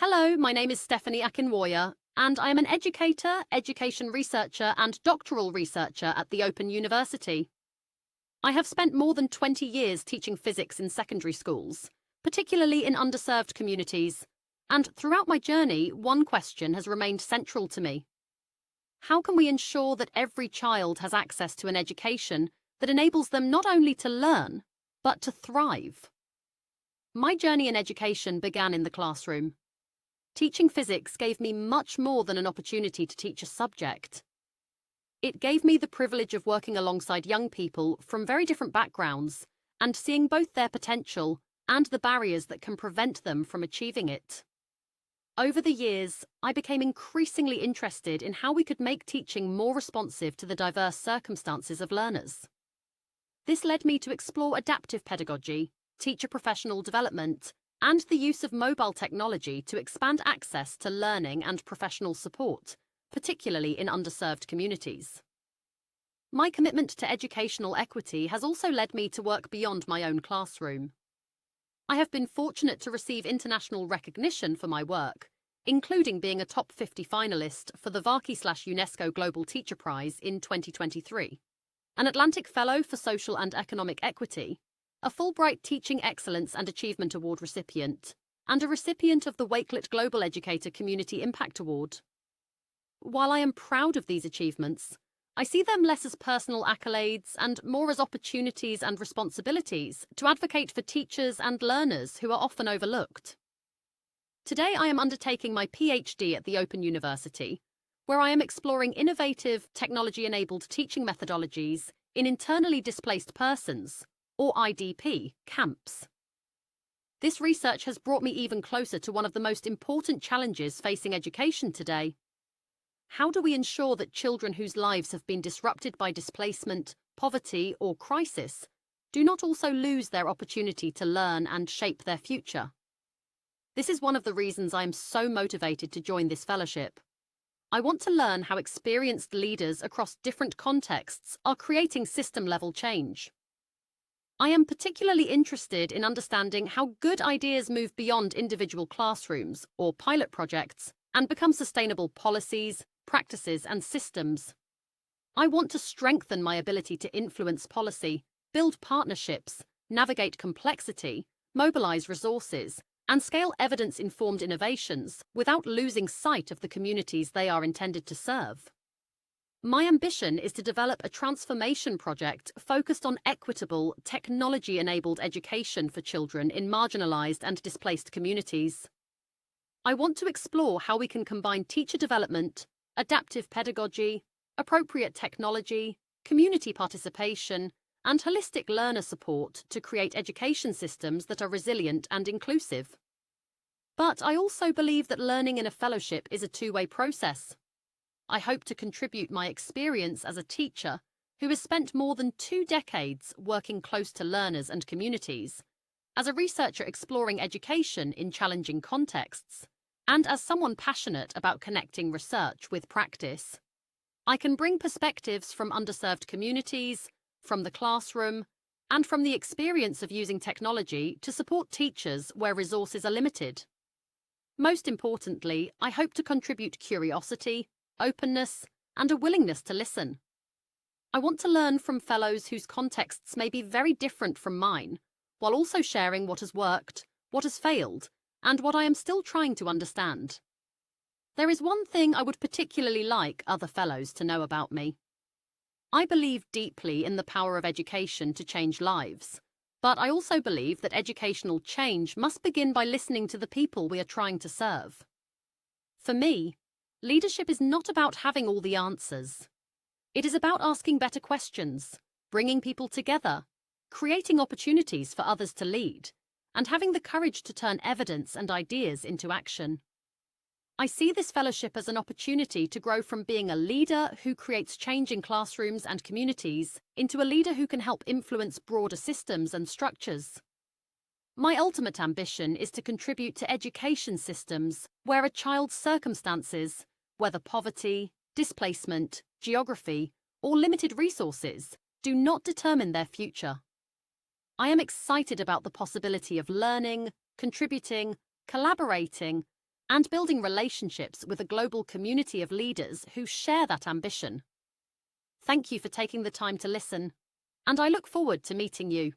Hello, my name is Stephanie Akinwoya, and I am an educator, education researcher, and doctoral researcher at the Open University. I have spent more than 20 years teaching physics in secondary schools, particularly in underserved communities, and throughout my journey, one question has remained central to me. How can we ensure that every child has access to an education that enables them not only to learn, but to thrive? My journey in education began in the classroom. Teaching physics gave me much more than an opportunity to teach a subject. It gave me the privilege of working alongside young people from very different backgrounds and seeing both their potential and the barriers that can prevent them from achieving it. Over the years, I became increasingly interested in how we could make teaching more responsive to the diverse circumstances of learners. This led me to explore adaptive pedagogy, teacher professional development, and the use of mobile technology to expand access to learning and professional support, particularly in underserved communities. My commitment to educational equity has also led me to work beyond my own classroom. I have been fortunate to receive international recognition for my work, including being a top 50 finalist for the Varkey/UNESCO Global Teacher Prize in 2023, an Atlantic Fellow for Social and Economic Equity, a Fulbright Teaching Excellence and Achievement Award recipient, and a recipient of the Wakelet Global Educator Community Impact Award. While I am proud of these achievements, I see them less as personal accolades and more as opportunities and responsibilities to advocate for teachers and learners who are often overlooked. Today I am undertaking my PhD at the Open University, where I am exploring innovative, technology-enabled teaching methodologies in internally displaced persons, or IDP, camps. This research has brought me even closer to one of the most important challenges facing education today. How do we ensure that children whose lives have been disrupted by displacement, poverty, or crisis do not also lose their opportunity to learn and shape their future? This is one of the reasons I am so motivated to join this fellowship. I want to learn how experienced leaders across different contexts are creating system-level change. I am particularly interested in understanding how good ideas move beyond individual classrooms or pilot projects and become sustainable policies, practices, and systems. I want to strengthen my ability to influence policy, build partnerships, navigate complexity, mobilize resources, and scale evidence-informed innovations without losing sight of the communities they are intended to serve. My ambition is to develop a transformation project focused on equitable, technology-enabled education for children in marginalized and displaced communities. I want to explore how we can combine teacher development, adaptive pedagogy, appropriate technology, community participation, and holistic learner support to create education systems that are resilient and inclusive. But I also believe that learning in a fellowship is a two-way process. I hope to contribute my experience as a teacher who has spent more than 2 decades working close to learners and communities, as a researcher exploring education in challenging contexts, and as someone passionate about connecting research with practice. I can bring perspectives from underserved communities, from the classroom, and from the experience of using technology to support teachers where resources are limited. Most importantly, I hope to contribute curiosity, openness, and a willingness to listen. I want to learn from fellows whose contexts may be very different from mine, while also sharing what has worked, what has failed, and what I am still trying to understand. There is one thing I would particularly like other fellows to know about me. I believe deeply in the power of education to change lives, but I also believe that educational change must begin by listening to the people we are trying to serve. For me, leadership is not about having all the answers. It is about asking better questions, bringing people together, creating opportunities for others to lead, and having the courage to turn evidence and ideas into action. I see this fellowship as an opportunity to grow from being a leader who creates change in classrooms and communities into a leader who can help influence broader systems and structures. My ultimate ambition is to contribute to education systems where a child's circumstances, whether poverty, displacement, geography, or limited resources, do not determine their future. I am excited about the possibility of learning, contributing, collaborating, and building relationships with a global community of leaders who share that ambition. Thank you for taking the time to listen, and I look forward to meeting you.